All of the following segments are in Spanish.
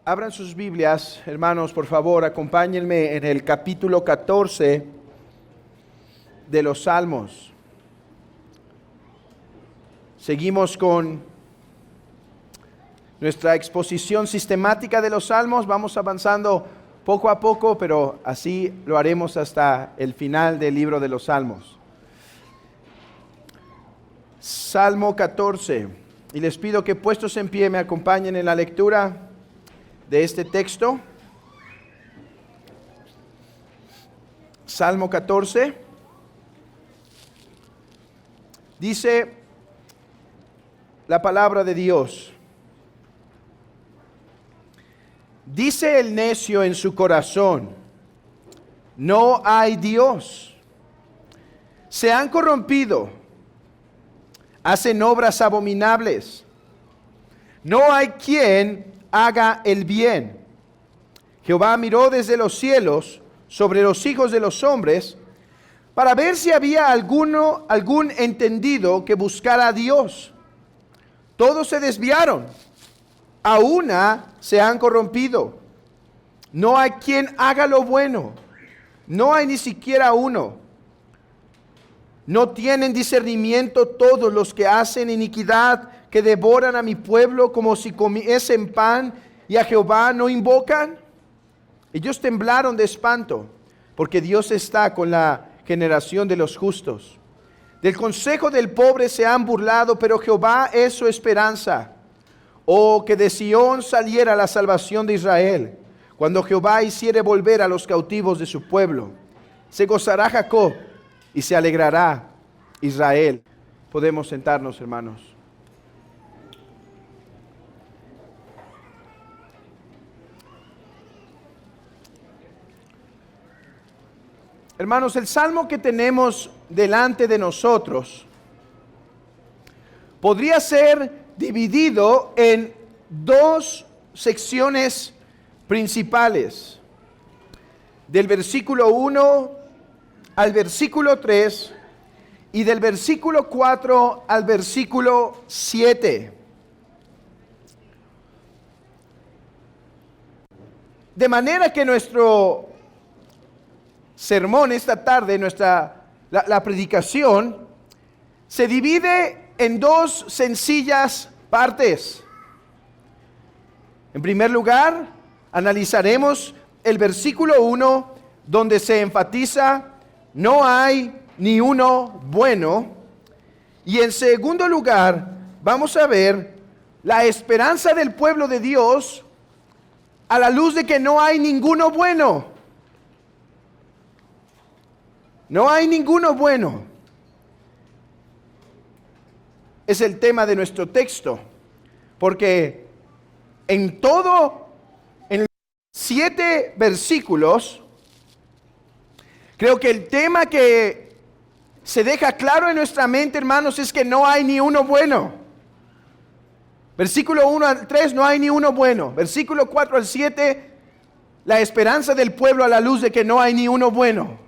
Abran sus Biblias, hermanos, por favor, acompáñenme en el capítulo 14 de los Salmos. Seguimos con nuestra exposición sistemática de los Salmos. Vamos avanzando poco a poco, pero así lo haremos hasta el final del libro de los Salmos. Salmo 14. Y les pido que puestos en pie me acompañen en la lectura de este texto. Salmo 14. Dice la palabra de Dios: dice el necio en su corazón, no hay Dios. Se han corrompido, hacen obras abominables. No hay quien haga el bien. Jehová miró desde los cielos sobre los hijos de los hombres para ver si había algún entendido que buscara a Dios. Todos se desviaron, a una se han corrompido. No hay quien haga lo bueno, no hay ni siquiera uno. No tienen discernimiento todos los que hacen iniquidad, que devoran a mi pueblo como si comiesen pan, y a Jehová no invocan. Ellos temblaron de espanto, porque Dios está con la generación de los justos. Del consejo del pobre se han burlado, pero Jehová es su esperanza. Oh, que de Sión saliera la salvación de Israel, cuando Jehová hiciere volver a los cautivos de su pueblo. Se gozará Jacob y se alegrará Israel. Podemos sentarnos, hermanos. Hermanos, el salmo que tenemos delante de nosotros podría ser dividido en dos secciones principales, del versículo 1 al versículo 3 y del versículo 4 al versículo 7. De manera que nuestro sermón esta tarde, la predicación, se divide en dos sencillas partes. En primer lugar, analizaremos el versículo 1, donde se enfatiza: no hay ni uno bueno. Y en segundo lugar, vamos a ver la esperanza del pueblo de Dios a la luz de que no hay ninguno bueno. No hay ninguno bueno. Es el tema de nuestro texto, porque en 7 versículos, creo que el tema que se deja claro en nuestra mente, hermanos, es que no hay ni uno bueno. Versículo 1 al 3, no hay ni uno bueno. Versículo 4 al 7, la esperanza del pueblo a la luz de que no hay ni uno bueno.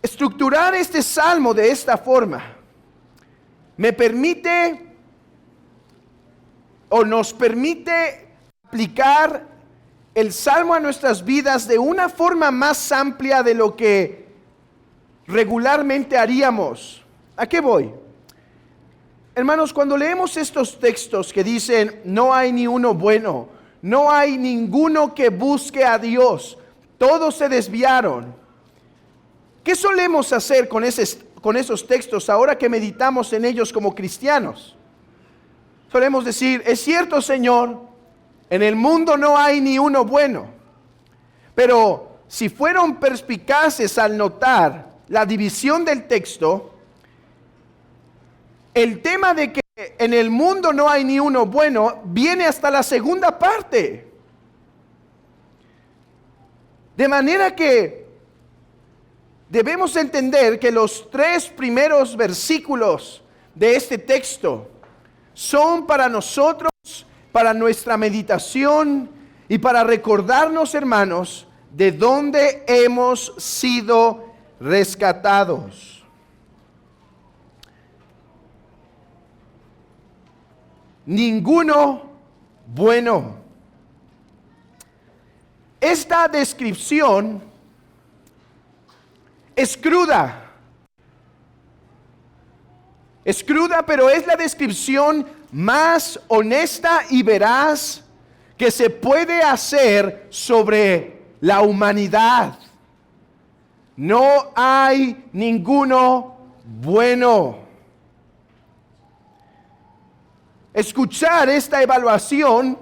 Estructurar este salmo de esta forma me permite o nos permite aplicar el salmo a nuestras vidas de una forma más amplia de lo que regularmente haríamos. ¿A qué voy? Hermanos, cuando leemos estos textos que dicen no hay ni uno bueno, no hay ninguno que busque a Dios, todos se desviaron, ¿qué solemos hacer con esos textos ahora que meditamos en ellos como cristianos? Solemos decir: es cierto, Señor, en el mundo no hay ni uno bueno. Pero si fueron perspicaces al notar la división del texto, el tema de que en el mundo no hay ni uno bueno viene hasta la segunda parte. De manera que debemos entender que los 3 primeros versículos de este texto son para nosotros, para nuestra meditación y para recordarnos, hermanos, de dónde hemos sido rescatados. ninguno bueno. Esta descripción es cruda. Es cruda, pero es la descripción más honesta y veraz que se puede hacer sobre la humanidad. No hay ninguno bueno. Escuchar esta evaluación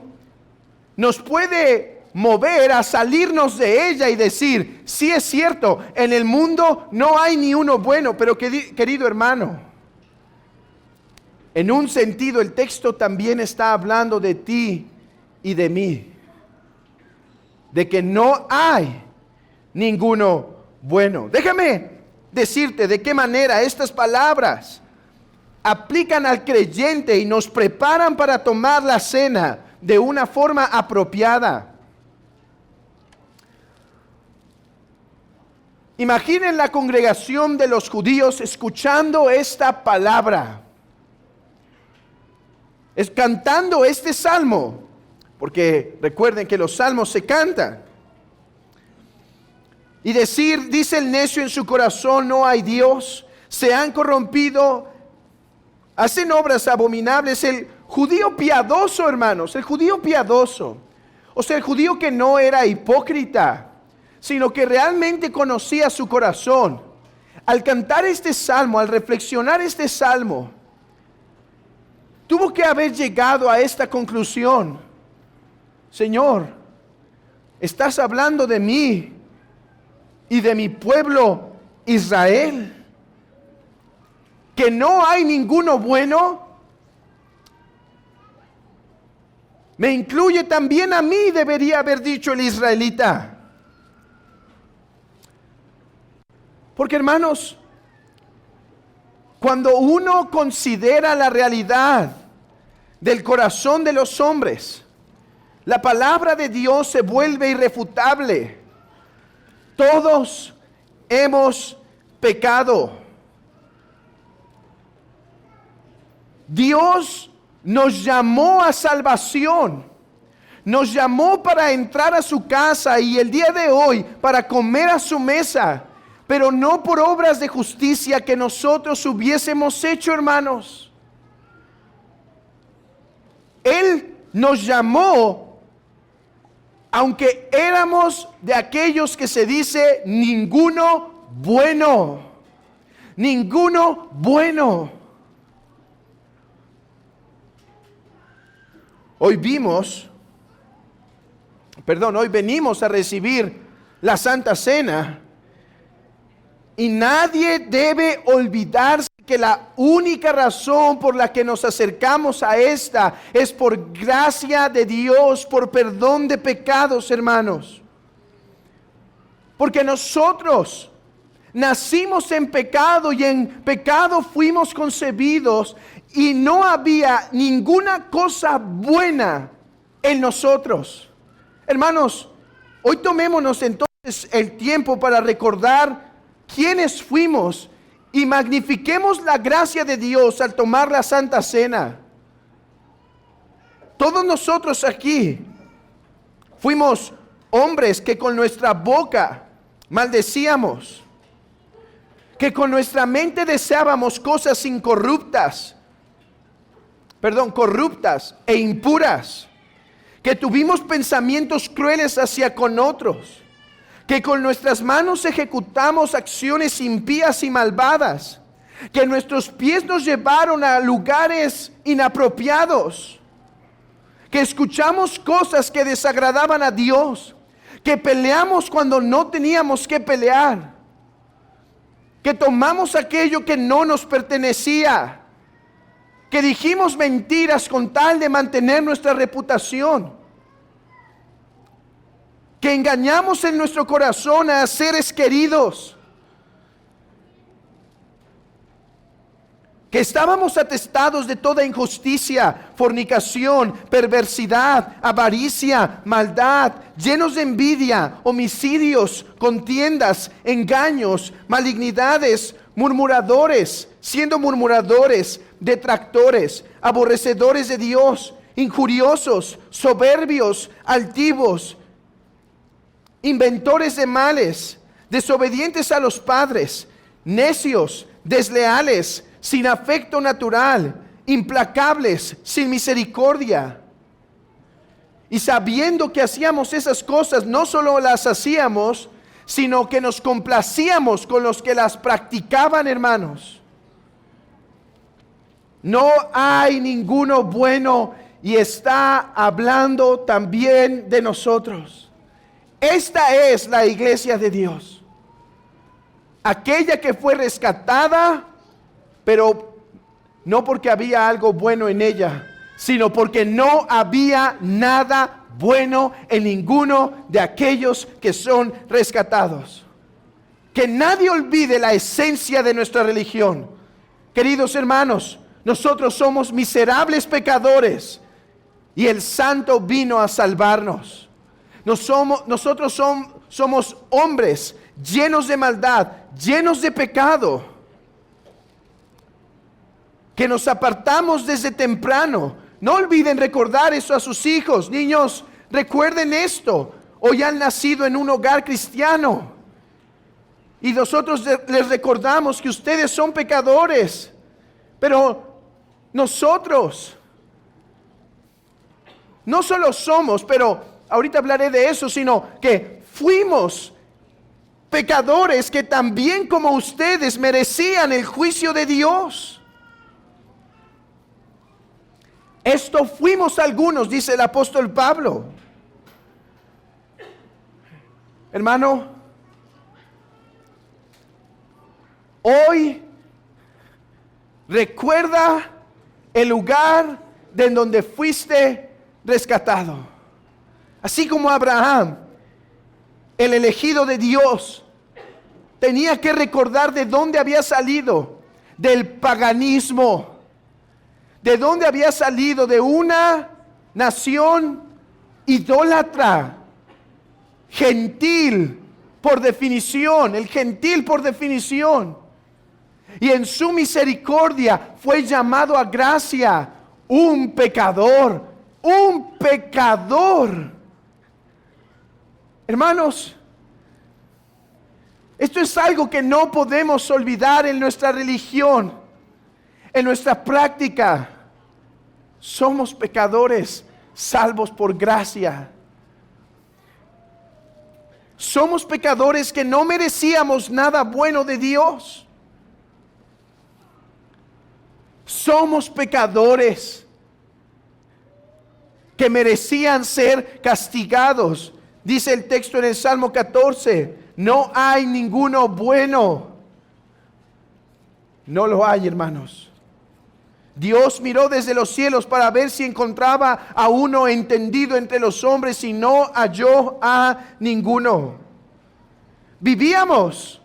nos puede mover a salirnos de ella y decir, sí es cierto, en el mundo no hay ni uno bueno, pero querido hermano, en un sentido el texto también está hablando de ti y de mí, de que no hay ninguno bueno. Déjame decirte de qué manera estas palabras aplican al creyente y nos preparan para tomar la cena de una forma apropiada. Imaginen la congregación de los judíos escuchando esta palabra, cantando este salmo, porque recuerden que los salmos se cantan. Y decir, dice el necio en su corazón, no hay Dios, se han corrompido, hacen obras abominables. El judío piadoso, hermanos, el judío piadoso, o sea, el judío que no era hipócrita, sino que realmente conocía su corazón, al cantar este salmo, al reflexionar este salmo, tuvo que haber llegado a esta conclusión: Señor, estás hablando de mí y de mi pueblo Israel, que no hay ninguno bueno. Me incluye también a mí, debería haber dicho el israelita. Porque hermanos, cuando uno considera la realidad del corazón de los hombres, la palabra de Dios se vuelve irrefutable. Todos hemos pecado. Dios nos llamó a salvación. Nos llamó para entrar a su casa y el día de hoy para comer a su mesa, pero no por obras de justicia que nosotros hubiésemos hecho, hermanos. Él nos llamó, aunque éramos de aquellos que se dice ninguno bueno. Ninguno bueno. Hoy venimos a recibir la Santa Cena. Y nadie debe olvidarse que la única razón por la que nos acercamos a esta es por gracia de Dios, por perdón de pecados, hermanos. Porque nosotros nacimos en pecado y en pecado fuimos concebidos y no había ninguna cosa buena en nosotros. Hermanos, hoy tomémonos entonces el tiempo para recordar quiénes fuimos y magnifiquemos la gracia de Dios al tomar la Santa Cena. Todos nosotros aquí fuimos hombres que con nuestra boca maldecíamos, que con nuestra mente deseábamos cosas corruptas e impuras, que tuvimos pensamientos crueles hacia con otros, que con nuestras manos ejecutamos acciones impías y malvadas, que nuestros pies nos llevaron a lugares inapropiados, que escuchamos cosas que desagradaban a Dios, que peleamos cuando no teníamos que pelear, que tomamos aquello que no nos pertenecía, que dijimos mentiras con tal de mantener nuestra reputación, que engañamos en nuestro corazón a seres queridos, que estábamos atestados de toda injusticia, fornicación, perversidad, avaricia, maldad, llenos de envidia, homicidios, contiendas, engaños, malignidades, murmuradores, siendo murmuradores, detractores, aborrecedores de Dios, injuriosos, soberbios, altivos, inventores de males, desobedientes a los padres, necios, desleales, sin afecto natural, implacables, sin misericordia. Y sabiendo que hacíamos esas cosas, no solo las hacíamos, sino que nos complacíamos con los que las practicaban, hermanos. No hay ninguno bueno, y está hablando también de nosotros. Esta es la iglesia de Dios, aquella que fue rescatada, pero no porque había algo bueno en ella, sino porque no había nada bueno en ninguno de aquellos que son rescatados. Que nadie olvide la esencia de nuestra religión. Queridos hermanos, nosotros somos miserables pecadores y el Santo vino a salvarnos. Nosotros somos hombres llenos de maldad, llenos de pecado, que nos apartamos desde temprano. No olviden recordar eso a sus hijos. Niños, recuerden esto. Hoy han nacido en un hogar cristiano y nosotros les recordamos que ustedes son pecadores, pero nosotros no solo somos, pero ahorita hablaré de eso, sino que fuimos pecadores que también como ustedes merecían el juicio de Dios. Esto fuimos algunos, dice el apóstol Pablo. Hermano, hoy recuerda el lugar de donde fuiste rescatado. Así como Abraham, el elegido de Dios, tenía que recordar de dónde había salido, del paganismo. ¿De dónde había salido? De una nación idólatra, gentil por definición, el gentil por definición. Y en su misericordia fue llamado a gracia un pecador, un pecador. Hermanos, esto es algo que no podemos olvidar en nuestra religión. En nuestra práctica, somos pecadores salvos por gracia. Somos pecadores que no merecíamos nada bueno de Dios. Somos pecadores que merecían ser castigados. Dice el texto en el Salmo 14, no hay ninguno bueno. No lo hay, hermanos. Dios miró desde los cielos para ver si encontraba a uno entendido entre los hombres y no halló a ninguno. Vivíamos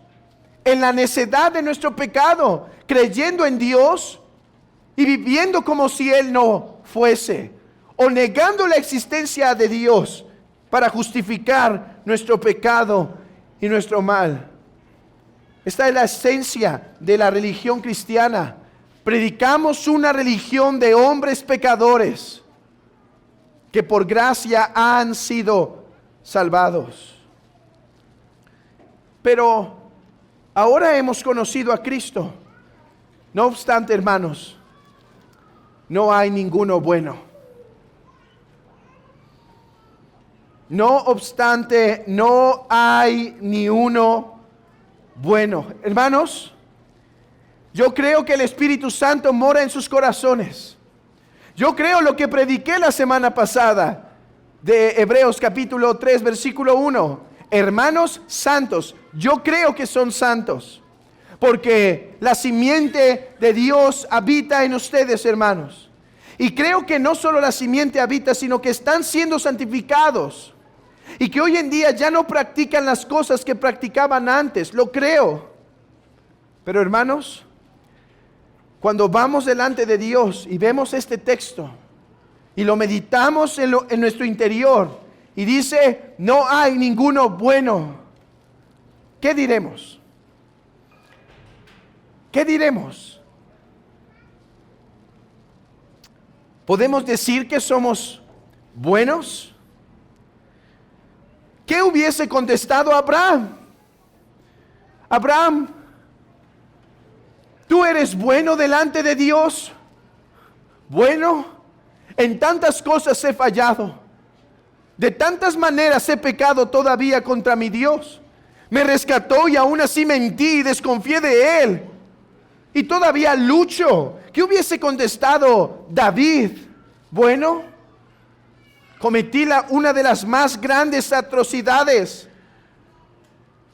en la necedad de nuestro pecado, creyendo en Dios y viviendo como si Él no fuese, o negando la existencia de Dios para justificar nuestro pecado y nuestro mal. Esta es la esencia de la religión cristiana. Predicamos una religión de hombres pecadores que por gracia han sido salvados. Pero ahora hemos conocido a Cristo. No obstante, hermanos, no hay ninguno bueno. No obstante, no hay ni uno bueno. Hermanos, yo creo que el Espíritu Santo mora en sus corazones. Yo creo lo que prediqué la semana pasada de Hebreos capítulo 3, versículo 1. Hermanos santos, yo creo que son santos, porque la simiente de Dios habita en ustedes, hermanos. Y creo que no solo la simiente habita, sino que están siendo santificados. Y que hoy en día ya no practican las cosas que practicaban antes. Lo creo. Pero hermanos, cuando vamos delante de Dios y vemos este texto y lo meditamos en nuestro interior y dice, no hay ninguno bueno, ¿qué diremos? ¿Qué diremos? ¿Podemos decir que somos buenos? ¿Qué hubiese contestado Abraham? Abraham, ¿tú eres bueno delante de Dios? Bueno, en tantas cosas he fallado. De tantas maneras he pecado todavía contra mi Dios. Me rescató y aún así mentí y desconfié de Él. Y todavía lucho. ¿Qué hubiese contestado David? Bueno, cometí una de las más grandes atrocidades.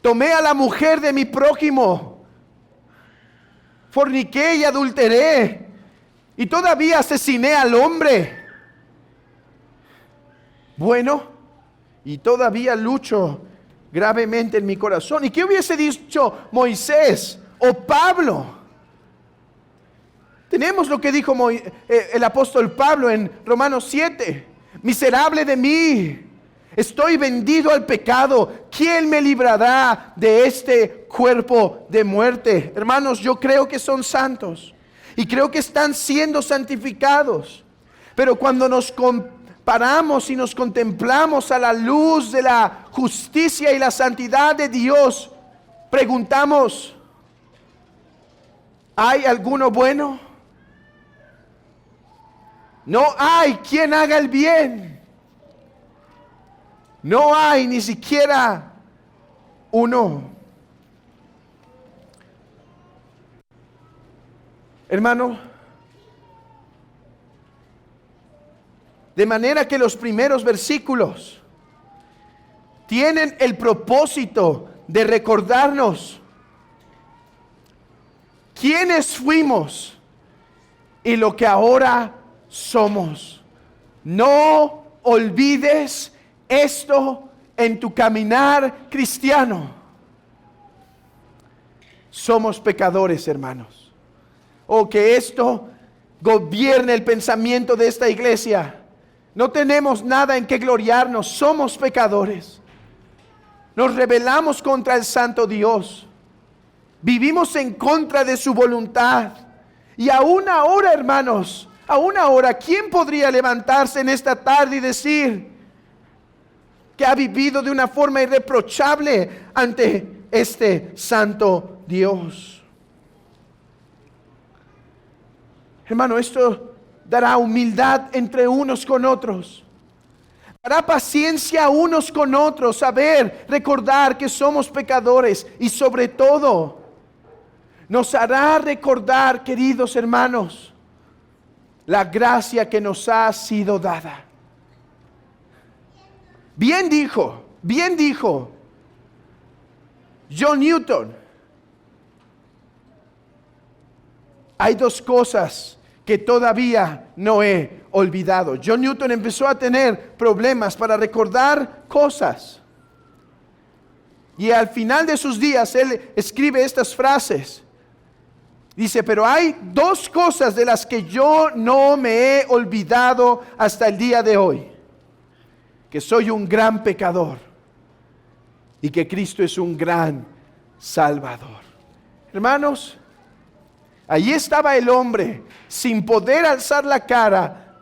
Tomé a la mujer de mi prójimo. Forniqué y adulteré. Y todavía asesiné al hombre. Bueno, y todavía lucho gravemente en mi corazón. ¿Y qué hubiese dicho Moisés o Pablo? Tenemos lo que dijo el apóstol Pablo en Romanos 7. Miserable de mí, estoy vendido al pecado. ¿Quién me librará de este cuerpo de muerte? Hermanos, yo creo que son santos y creo que están siendo santificados. Pero cuando nos paramos y nos contemplamos a la luz de la justicia y la santidad de Dios, preguntamos, ¿hay alguno bueno? No hay quien haga el bien. No hay ni siquiera uno. Hermano, de manera que los primeros versículos tienen el propósito de recordarnos quiénes fuimos y lo que ahora somos. No olvides esto en tu caminar cristiano. Somos pecadores, hermanos. O que esto gobierne el pensamiento de esta iglesia. No tenemos nada en que gloriarnos, somos pecadores. Nos rebelamos contra el santo Dios. Vivimos en contra de su voluntad. Y aún ahora, hermanos, aún ahora, ¿quién podría levantarse en esta tarde y decir que ha vivido de una forma irreprochable ante este santo Dios? Hermano, esto dará humildad entre unos con otros. Dará paciencia unos con otros. Saber, recordar que somos pecadores. Y sobre todo, nos hará recordar, queridos hermanos, la gracia que nos ha sido dada. Bien dijo John Newton. Hay dos cosas que todavía no he olvidado. John Newton empezó a tener problemas para recordar cosas. Y al final de sus días, él escribe estas frases. Dice, pero hay dos cosas de las que yo no me he olvidado hasta el día de hoy. Que soy un gran pecador y que Cristo es un gran Salvador. Hermanos, allí estaba el hombre sin poder alzar la cara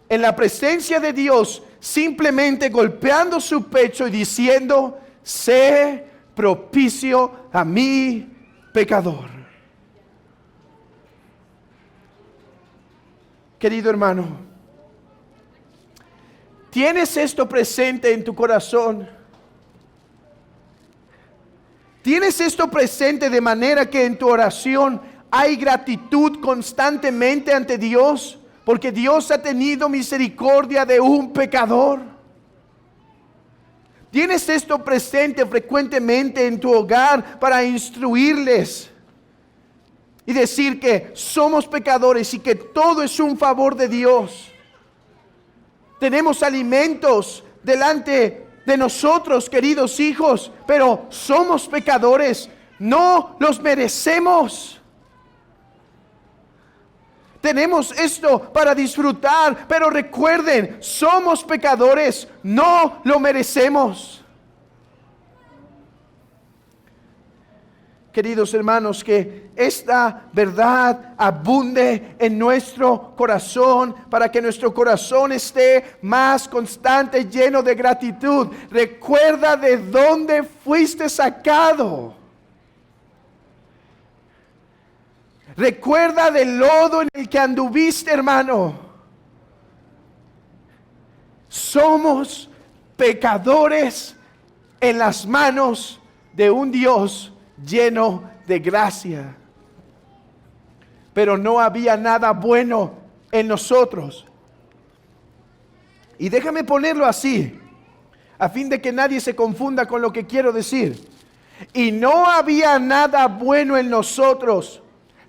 en la presencia de Dios, simplemente golpeando su pecho y diciendo, sé propicio a mi pecador. Querido hermano, ¿tienes esto presente en tu corazón? ¿Tienes esto presente de manera que en tu oración hay gratitud constantemente ante Dios? Porque Dios ha tenido misericordia de un pecador. ¿Tienes esto presente frecuentemente en tu hogar para instruirles? Y decir que somos pecadores y que todo es un favor de Dios. Tenemos alimentos delante de nosotros, queridos hijos, pero somos pecadores, no los merecemos. Tenemos esto para disfrutar, pero recuerden, somos pecadores, no lo merecemos. queridos hermanos, que esta verdad abunde en nuestro corazón, para que nuestro corazón esté más constante, lleno de gratitud. Recuerda de dónde fuiste sacado. Recuerda del lodo en el que anduviste, hermano. Somos pecadores en las manos de un Dios lleno de gracia. Pero no había nada bueno en nosotros. Y déjame ponerlo así, a fin de que nadie se confunda con lo que quiero decir. Y no había nada bueno en nosotros,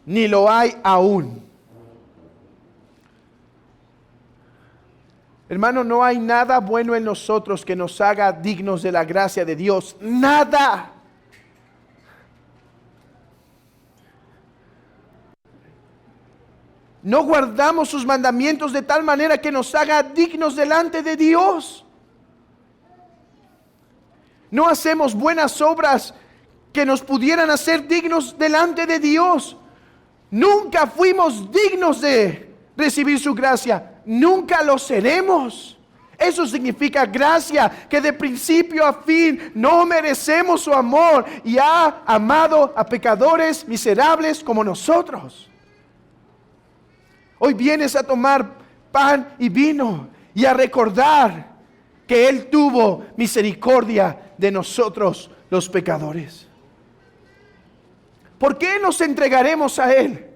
ni lo hay aún. Hermano, no hay nada bueno en nosotros que nos haga dignos de la gracia de Dios. Nada. No guardamos sus mandamientos de tal manera que nos haga dignos delante de Dios. No hacemos buenas obras que nos pudieran hacer dignos delante de Dios. Nunca fuimos dignos de recibir su gracia. Nunca lo seremos. Eso significa gracia, que de principio a fin no merecemos su amor y ha amado a pecadores miserables como nosotros. Hoy vienes a tomar pan y vino y a recordar que Él tuvo misericordia de nosotros los pecadores. ¿Por qué nos entregaremos a Él?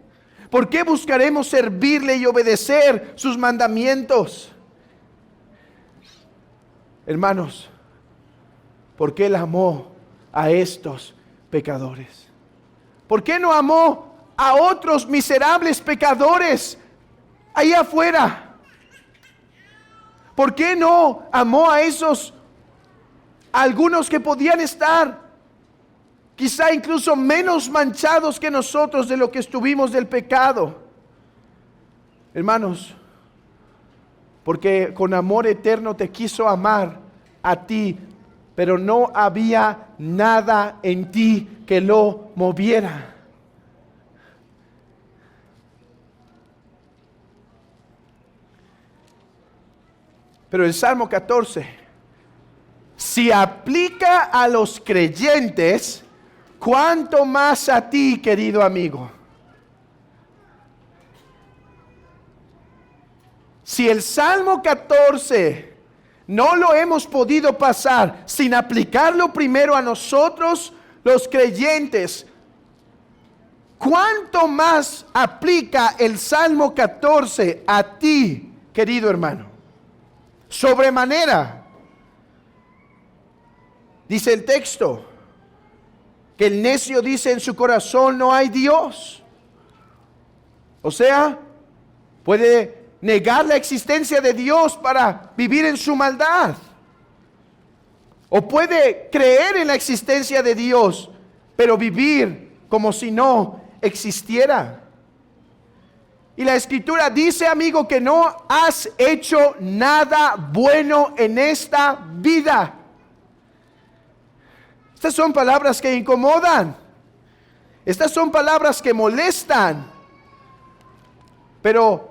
¿Por qué buscaremos servirle y obedecer sus mandamientos? Hermanos, porque Él amó a estos pecadores. ¿Por qué no amó a otros miserables pecadores ahí afuera? ¿Por qué no amó a esos, algunos que podían estar quizá incluso menos manchados que nosotros de lo que estuvimos del pecado? Hermanos, porque con amor eterno te quiso amar a ti, pero no había nada en ti que lo moviera. Pero el Salmo 14, si aplica a los creyentes, ¿cuánto más a ti, querido amigo? Si el Salmo 14 no lo hemos podido pasar sin aplicarlo primero a nosotros, los creyentes, ¿cuánto más aplica el Salmo 14 a ti, querido hermano? Sobremanera. Dice el texto que el necio dice en su corazón no hay Dios. O sea, puede negar la existencia de Dios para vivir en su maldad. O puede creer en la existencia de Dios, pero vivir como si no existiera. Y la Escritura dice, amigo, que no has hecho nada bueno en esta vida. Estas son palabras que incomodan. Estas son palabras que molestan. Pero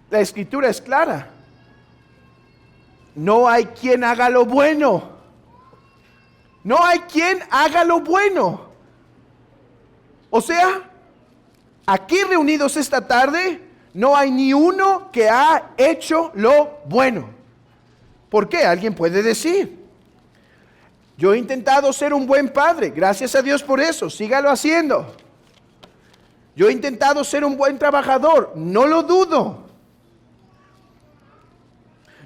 la Escritura es clara. No hay quien haga lo bueno. No hay quien haga lo bueno. O sea, aquí reunidos esta tarde, no hay ni uno que ha hecho lo bueno. ¿Por qué? Alguien puede decir: yo he intentado ser un buen padre, gracias a Dios por eso, sígalo haciendo. Yo he intentado ser un buen trabajador, no lo dudo.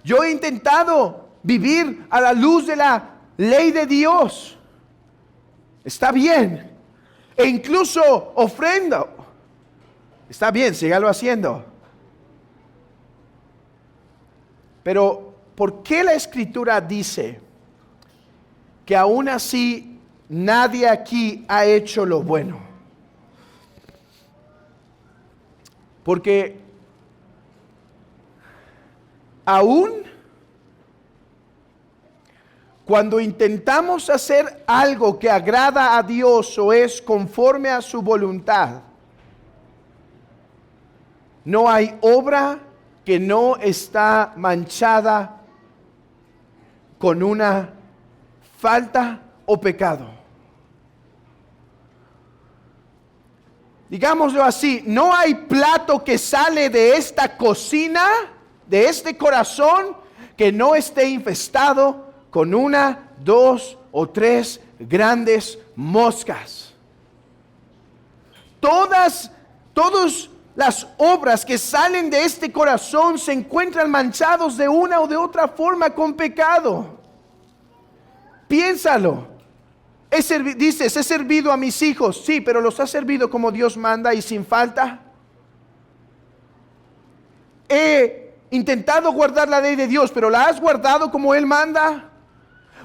Yo he intentado vivir a la luz de la ley de Dios. Está bien. E incluso ofrenda. Está bien, sígalo haciendo. Pero, ¿por qué la Escritura dice que aún así nadie aquí ha hecho lo bueno? Porque aún Cuando intentamos hacer algo que agrada a Dios o es conforme a su voluntad, no hay obra que no está manchada con una falta o pecado. Digámoslo así, no hay plato que sale de esta cocina, de este corazón, que no esté infestado con una, dos o tres grandes moscas. Todas las obras que salen de este corazón se encuentran manchados de una o de otra forma con pecado. Piénsalo. Dices, he servido a mis hijos. Sí, pero los has servido como Dios manda y sin falta. He intentado guardar la ley de Dios, pero ¿la has guardado como Él manda?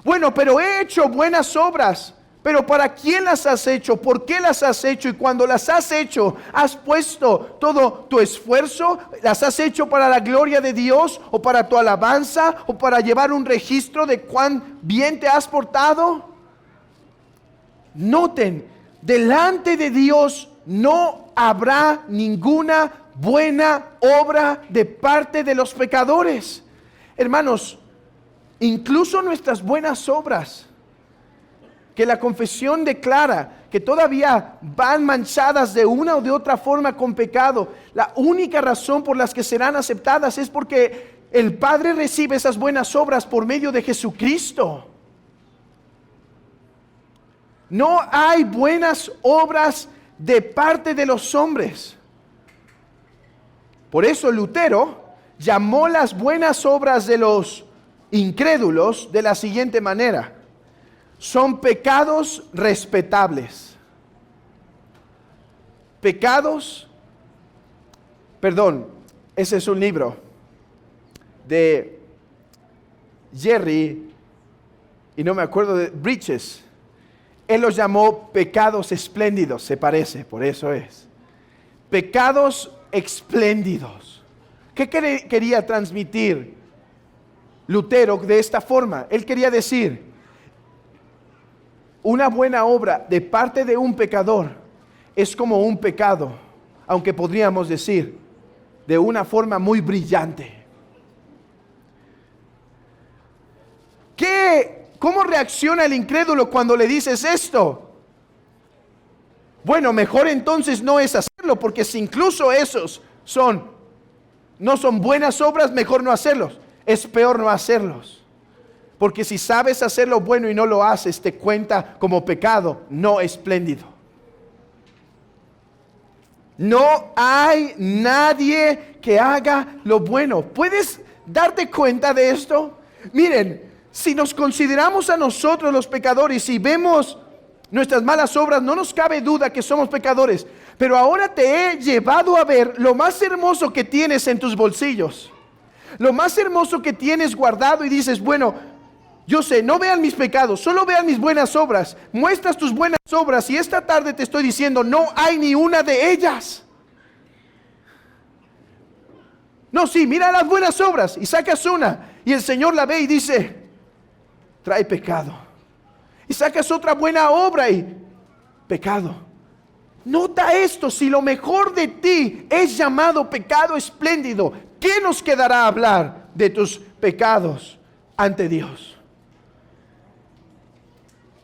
Bueno, pero he hecho buenas obras. Pero ¿para quién las has hecho? ¿Por qué las has hecho? Y cuando las has hecho, ¿has puesto todo tu esfuerzo? ¿Las has hecho para la gloria de Dios? ¿O para tu alabanza? ¿O para llevar un registro de cuán bien te has portado? Noten, delante de Dios no habrá ninguna buena obra de parte de los pecadores. Hermanos, incluso nuestras buenas obras, que la confesión declara que todavía van manchadas de una o de otra forma con pecado, la única razón por las que serán aceptadas es porque el Padre recibe esas buenas obras por medio de Jesucristo. No hay buenas obras de parte de los hombres. Por eso Lutero llamó las buenas obras de los incrédulos de la siguiente manera: son pecados respetables. Ese es un libro de Jerry, y no me acuerdo de Bridges. Él los llamó pecados espléndidos, se parece, por eso es. Pecados espléndidos. ¿Qué quería transmitir Lutero de esta forma? Él quería decir, una buena obra de parte de un pecador es como un pecado, aunque podríamos decir, de una forma muy brillante. ¿Cómo reacciona el incrédulo cuando le dices esto? Bueno, mejor entonces no es hacerlo, porque si incluso esos no son buenas obras, mejor no hacerlos. Es peor no hacerlos. Porque si sabes hacer lo bueno y no lo haces, te cuenta como pecado no espléndido. No hay nadie que haga lo bueno. ¿Puedes darte cuenta de esto? Miren, si nos consideramos a nosotros los pecadores y vemos nuestras malas obras, no nos cabe duda que somos pecadores. Pero ahora te he llevado a ver lo más hermoso que tienes en tus bolsillos. Lo más hermoso que tienes guardado y dices, bueno, yo sé, no vean mis pecados, solo vean mis buenas obras. Muestras tus buenas obras y esta tarde te estoy diciendo, no hay ni una de ellas. No, sí, mira las buenas obras y sacas una y el Señor la ve y dice, trae pecado. Y sacas otra buena obra y pecado. Nota esto, si lo mejor de ti es llamado pecado espléndido, ¿qué nos quedará hablar de tus pecados ante Dios?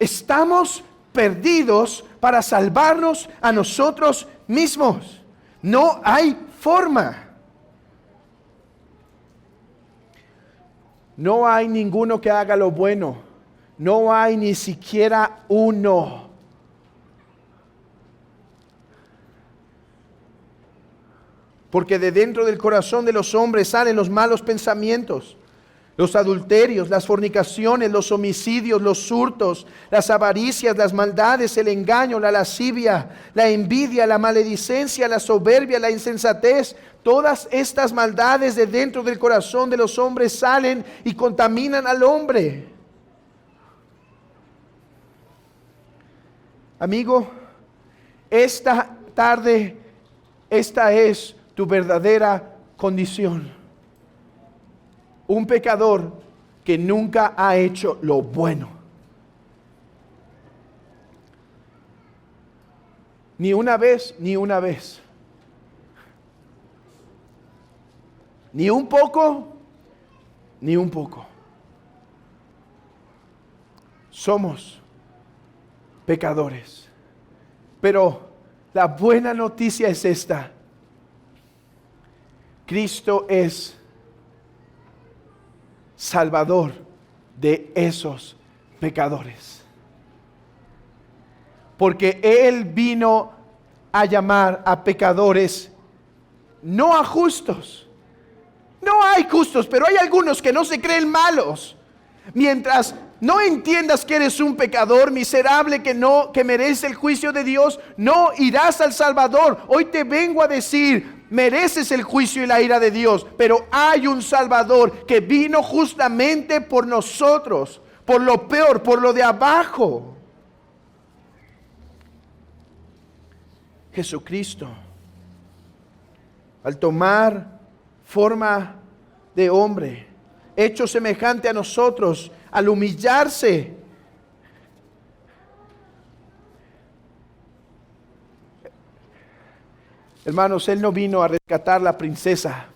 Estamos perdidos para salvarnos a nosotros mismos. No hay forma. No hay ninguno que haga lo bueno. No hay ni siquiera uno. Porque de dentro del corazón de los hombres salen los malos pensamientos, los adulterios, las fornicaciones, los homicidios, los hurtos, las avaricias, las maldades, el engaño, la lascivia, la envidia, la maledicencia, la soberbia, la insensatez. Todas estas maldades de dentro del corazón de los hombres salen y contaminan al hombre. Amigo, esta tarde, esta es tu verdadera condición. Un pecador que nunca ha hecho lo bueno. Ni una vez, ni una vez. Ni un poco, ni un poco. Somos pecadores. Pero la buena noticia es esta. Cristo es Salvador de esos pecadores. Porque Él vino a llamar a pecadores, no a justos. No hay justos, pero hay algunos que no se creen malos. Mientras no entiendas que eres un pecador miserable que merece el juicio de Dios, no irás al Salvador. Hoy te vengo a decir, mereces el juicio y la ira de Dios, pero hay un Salvador que vino justamente por nosotros, por lo peor, por lo de abajo. Jesucristo, al tomar forma de hombre, hecho semejante a nosotros, al humillarse, hermanos, Él no vino a rescatar la princesa,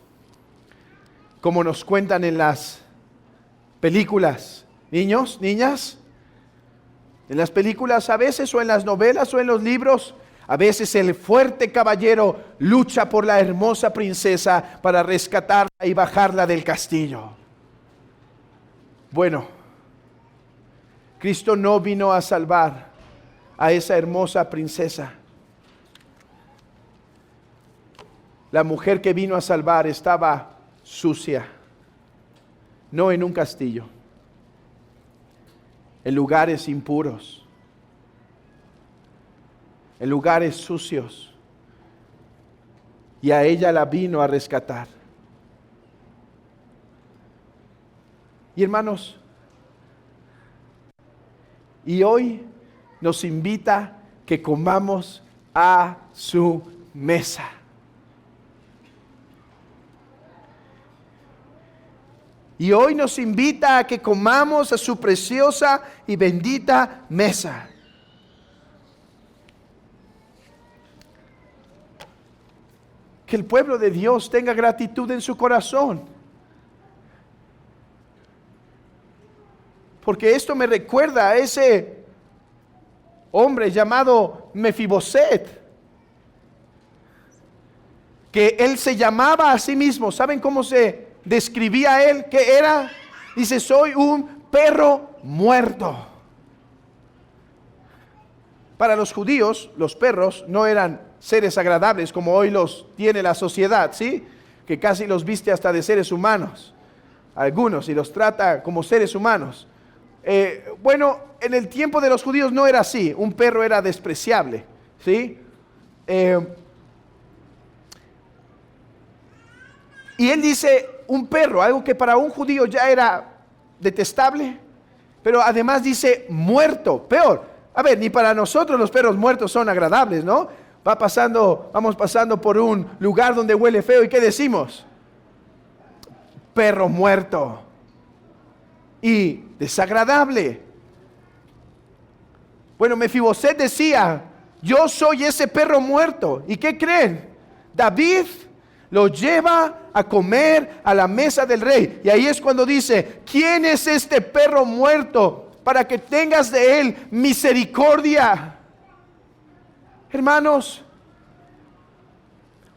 como nos cuentan en las películas. Niños, niñas, en las películas a veces, o en las novelas, o en los libros, a veces el fuerte caballero lucha por la hermosa princesa para rescatarla y bajarla del castillo. Bueno, Cristo no vino a salvar a esa hermosa princesa. La mujer que vino a salvar estaba sucia, no en un castillo, en lugares impuros, en lugares sucios, y a ella la vino a rescatar. Y hermanos, y hoy nos invita que comamos a su mesa. Y hoy nos invita a que comamos a su preciosa y bendita mesa. Que el pueblo de Dios tenga gratitud en su corazón. Porque esto me recuerda a ese hombre llamado Mefiboset, que él se llamaba a sí mismo. ¿Saben cómo se describía él? ¿Qué era? Dice, soy un perro muerto. Para los judíos, los perros no eran seres agradables como hoy los tiene la sociedad, ¿sí? Que casi los viste hasta de seres humanos, algunos, y los trata como seres humanos. Bueno, en el tiempo de los judíos no era así. Un perro era despreciable, ¿sí? Y él dice, un perro, algo que para un judío ya era detestable, pero además dice muerto, peor. A ver, ni para nosotros los perros muertos son agradables, ¿no? Vamos pasando por un lugar donde huele feo, ¿y qué decimos? Perro muerto. Y desagradable. Bueno, Mefiboset decía, yo soy ese perro muerto. ¿Y qué creen? David lo lleva a comer a la mesa del rey. Y ahí es cuando dice, ¿quién es este perro muerto para que tengas de él misericordia? Hermanos,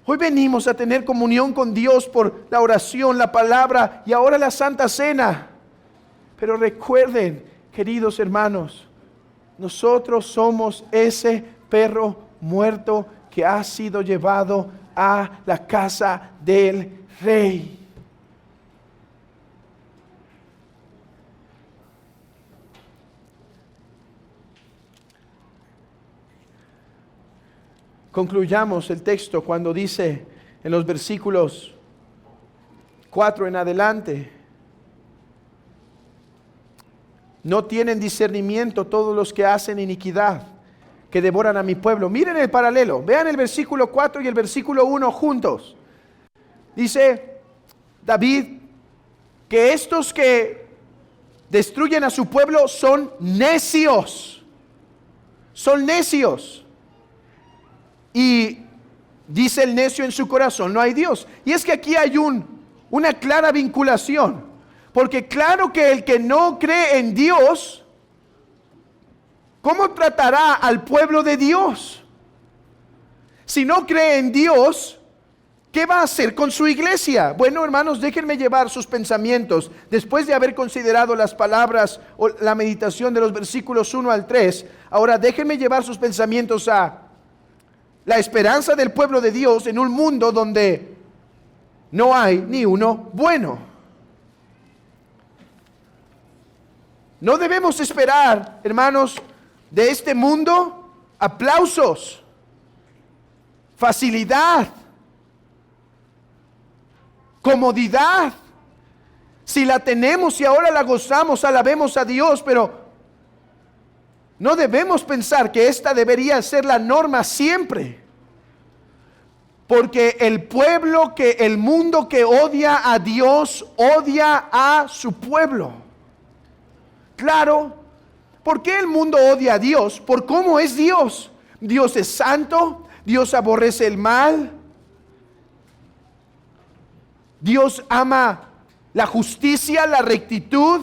hoy venimos a tener comunión con Dios por la oración, la palabra y ahora la Santa Cena. Pero recuerden, queridos hermanos, nosotros somos ese perro muerto que ha sido llevado a la casa del rey. Concluyamos el texto cuando dice en los versículos 4 en adelante: no tienen discernimiento todos los que hacen iniquidad, que devoran a mi pueblo. Miren el paralelo, vean el versículo 4 y el versículo 1 juntos. Dice David que estos que destruyen a su pueblo son necios. Son necios. Y dice el necio en su corazón, no hay Dios. Y es que aquí hay una clara vinculación. Porque claro que el que no cree en Dios, ¿cómo tratará al pueblo de Dios? Si no cree en Dios, ¿qué va a hacer con su iglesia? Bueno, hermanos, déjenme llevar sus pensamientos. Después de haber considerado las palabras o la meditación de los versículos 1 al 3, ahora déjenme llevar sus pensamientos a la esperanza del pueblo de Dios en un mundo donde no hay ni uno bueno. No debemos esperar, hermanos, de este mundo aplausos, facilidad, comodidad. Si la tenemos y ahora la gozamos, alabemos a Dios, pero no debemos pensar que esta debería ser la norma siempre. Porque el mundo que odia a Dios, odia a su pueblo. Claro, ¿por qué el mundo odia a Dios? Por cómo es Dios. Dios es santo, Dios aborrece el mal, Dios ama la justicia, la rectitud.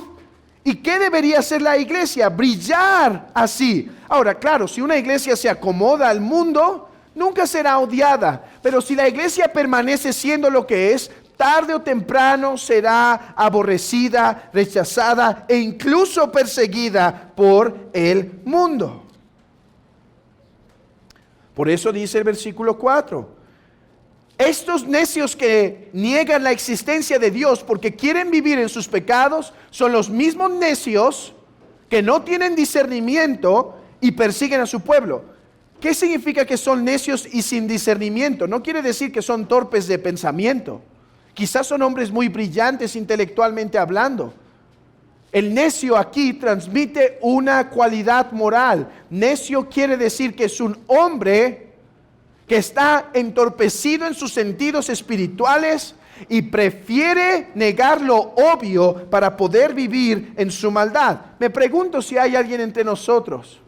¿Y qué debería hacer la iglesia? Brillar así. Ahora, claro, si una iglesia se acomoda al mundo, nunca será odiada. Pero si la iglesia permanece siendo lo que es, tarde o temprano será aborrecida, rechazada e incluso perseguida por el mundo. Por eso dice el versículo 4. Estos necios que niegan la existencia de Dios porque quieren vivir en sus pecados son los mismos necios que no tienen discernimiento y persiguen a su pueblo. ¿Qué significa que son necios y sin discernimiento? No quiere decir que son torpes de pensamiento. Quizás son hombres muy brillantes intelectualmente hablando. El necio aquí transmite una cualidad moral. Necio quiere decir que es un hombre que está entorpecido en sus sentidos espirituales y prefiere negar lo obvio para poder vivir en su maldad. Me pregunto si hay alguien entre nosotros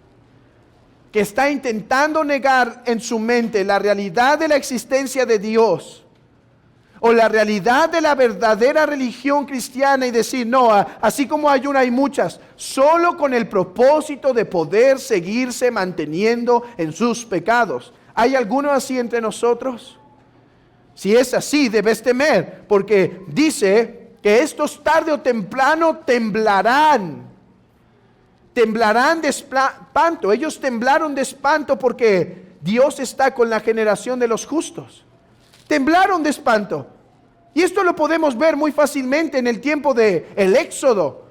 que está intentando negar en su mente la realidad de la existencia de Dios o la realidad de la verdadera religión cristiana y decir, no, así como hay una, hay muchas, solo con el propósito de poder seguirse manteniendo en sus pecados. ¿Hay alguno así entre nosotros? Si es así, debes temer, porque dice que estos tarde o temprano temblarán. Temblarán de espanto. Ellos temblaron de espanto porque Dios está con la generación de los justos. Temblaron de espanto. Y esto lo podemos ver muy fácilmente en el tiempo del Éxodo.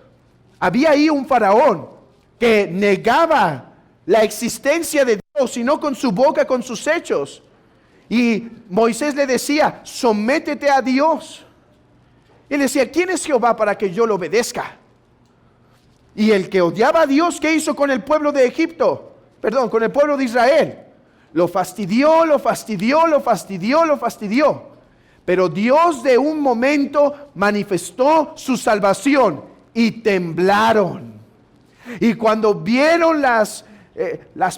Había ahí un faraón que negaba la existencia de Dios, y no con su boca, con sus hechos. Y Moisés le decía, sométete a Dios. Y él decía, ¿quién es Jehová para que yo lo obedezca? Y el que odiaba a Dios, ¿qué hizo con el pueblo de Egipto? Perdón, con el pueblo de Israel. Lo fastidió, lo fastidió, lo fastidió, lo fastidió. Pero Dios de un momento manifestó su salvación y temblaron. Y cuando vieron las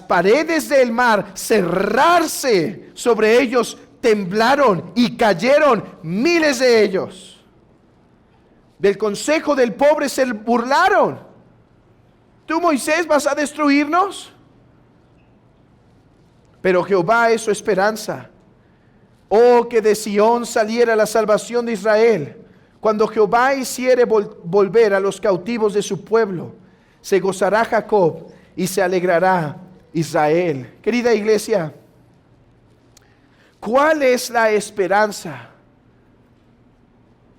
paredes del mar cerrarse sobre ellos, temblaron y cayeron miles de ellos. Del consejo del pobre se burlaron. ¿Tú, Moisés, vas a destruirnos? Pero Jehová es su esperanza. Oh, que de Sión saliera la salvación de Israel. Cuando Jehová hiciere volver a los cautivos de su pueblo, se gozará Jacob y se alegrará Israel. Querida iglesia, ¿cuál es la esperanza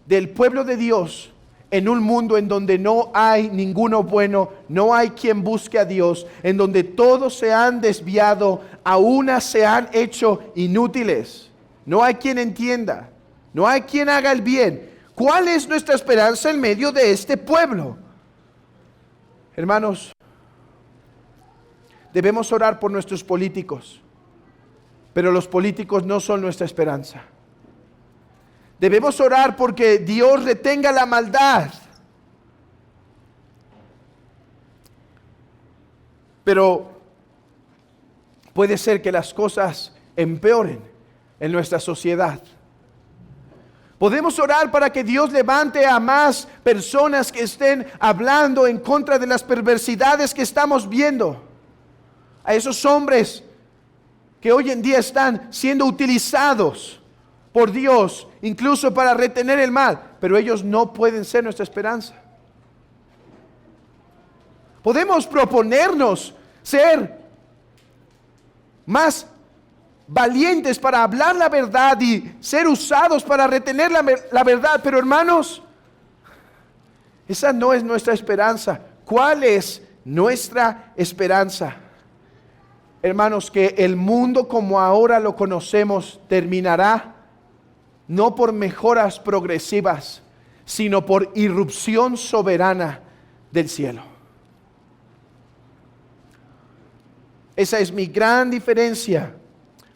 del pueblo de Dios en un mundo en donde no hay ninguno bueno, no hay quien busque a Dios, en donde todos se han desviado, a unas se han hecho inútiles? No hay quien entienda, no hay quien haga el bien. ¿Cuál es nuestra esperanza en medio de este pueblo? Hermanos, debemos orar por nuestros políticos, pero los políticos no son nuestra esperanza. Debemos orar porque Dios retenga la maldad, Pero puede ser que las cosas empeoren en nuestra sociedad. Podemos orar para que Dios levante a más personas que estén hablando en contra de las perversidades que estamos viendo. A esos hombres que hoy en día están siendo utilizados por Dios, incluso para retener el mal, pero ellos no pueden ser nuestra esperanza. Podemos proponernos ser más valientes para hablar la verdad y ser usados para retener la verdad, pero hermanos, esa no es nuestra esperanza. ¿Cuál es nuestra esperanza? Hermanos, que el mundo como ahora lo conocemos terminará no por mejoras progresivas, sino por irrupción soberana del cielo. Esa es mi gran diferencia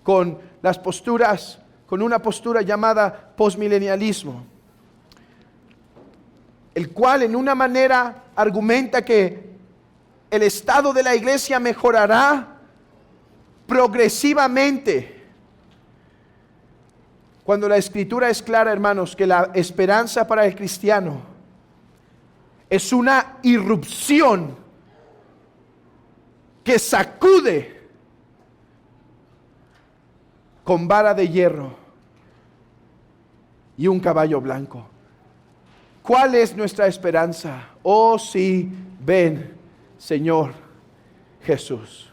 con las posturas, con una postura llamada postmilenialismo, el cual en una manera argumenta que el estado de la iglesia mejorará progresivamente, cuando la escritura es clara, hermanos, que la esperanza para el cristiano es una irrupción que sacude con vara de hierro y un caballo blanco. ¿Cuál es nuestra esperanza? Oh, sí, ven, Señor Jesús.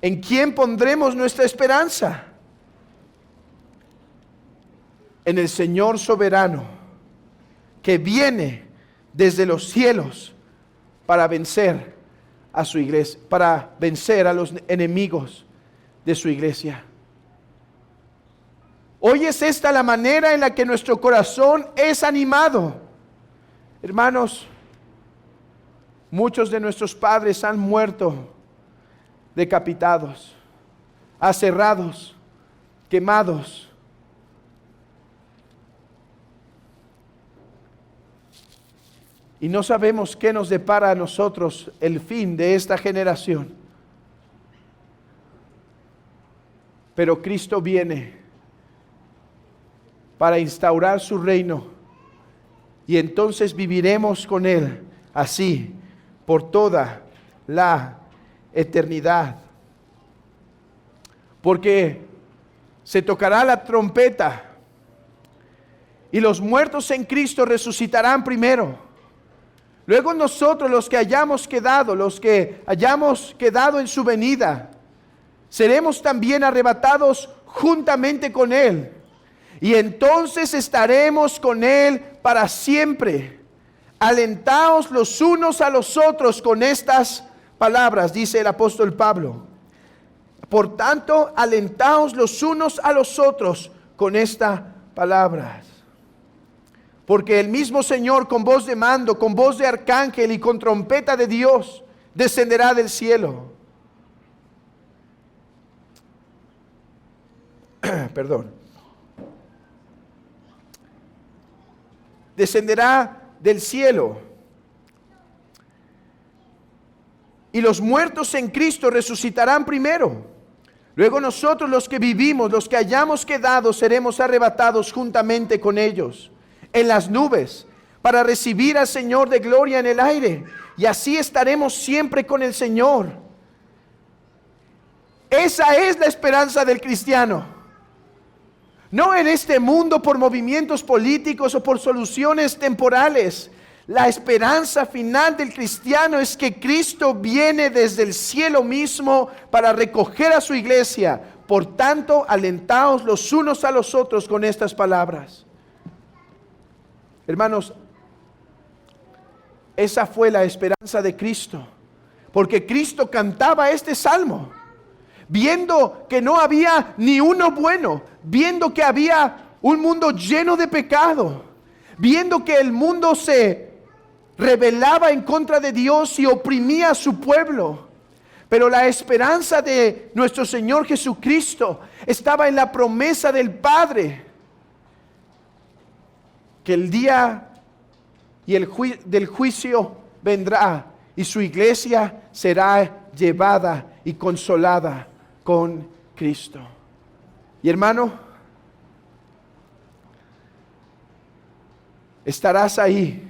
¿En quién pondremos nuestra esperanza? En el Señor soberano, que viene desde los cielos para vencer a su iglesia, para vencer a los enemigos de su iglesia. Hoy es esta la manera en la que nuestro corazón es animado. Hermanos, muchos de nuestros padres han muerto decapitados, aserrados, quemados. Y no sabemos qué nos depara a nosotros el fin de esta generación. Pero Cristo viene para instaurar su reino, y entonces viviremos con Él así por toda la eternidad. Porque se tocará la trompeta y los muertos en Cristo resucitarán primero. Luego nosotros, los que hayamos quedado en su venida, seremos también arrebatados juntamente con Él. Y entonces estaremos con Él para siempre. Alentaos los unos a los otros con estas palabras, dice el apóstol Pablo. Por tanto, alentaos los unos a los otros con estas palabras. Porque el mismo Señor, con voz de mando, con voz de arcángel y con trompeta de Dios, descenderá del cielo. Perdón. Descenderá del cielo. Y los muertos en Cristo resucitarán primero. Luego nosotros, los que vivimos, los que hayamos quedado, seremos arrebatados juntamente con ellos en las nubes, para recibir al Señor de gloria en el aire. Y así estaremos siempre con el Señor. Esa es la esperanza del cristiano. No en este mundo por movimientos políticos o por soluciones temporales. La esperanza final del cristiano es que Cristo viene desde el cielo mismo para recoger a su iglesia. Por tanto, alentaos los unos a los otros con estas palabras. Hermanos, esa fue la esperanza de Cristo, porque Cristo cantaba este salmo, viendo que no había ni uno bueno, viendo que había un mundo lleno de pecado, viendo que el mundo se rebelaba en contra de Dios y oprimía a su pueblo. Pero la esperanza de nuestro Señor Jesucristo estaba en la promesa del Padre, que el día y del juicio vendrá y su iglesia será llevada y consolada con Cristo. Y hermano, estarás ahí,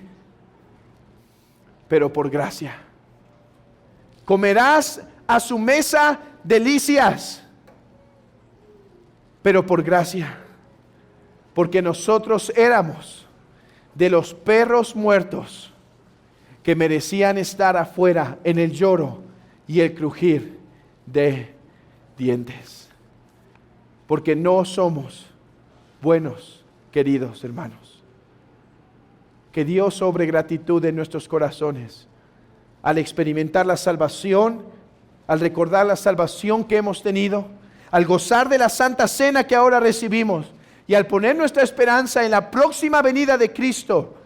pero por gracia. Comerás a su mesa delicias, pero por gracia. Porque nosotros éramos de los perros muertos que merecían estar afuera en el lloro y el crujir de dientes. Porque no somos buenos, queridos hermanos. Que Dios obre gratitud en nuestros corazones al experimentar la salvación, al recordar la salvación que hemos tenido, al gozar de la Santa Cena que ahora recibimos y al poner nuestra esperanza en la próxima venida de Cristo,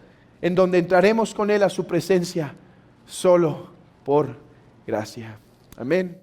en donde entraremos con Él a su presencia solo por gracia. Amén.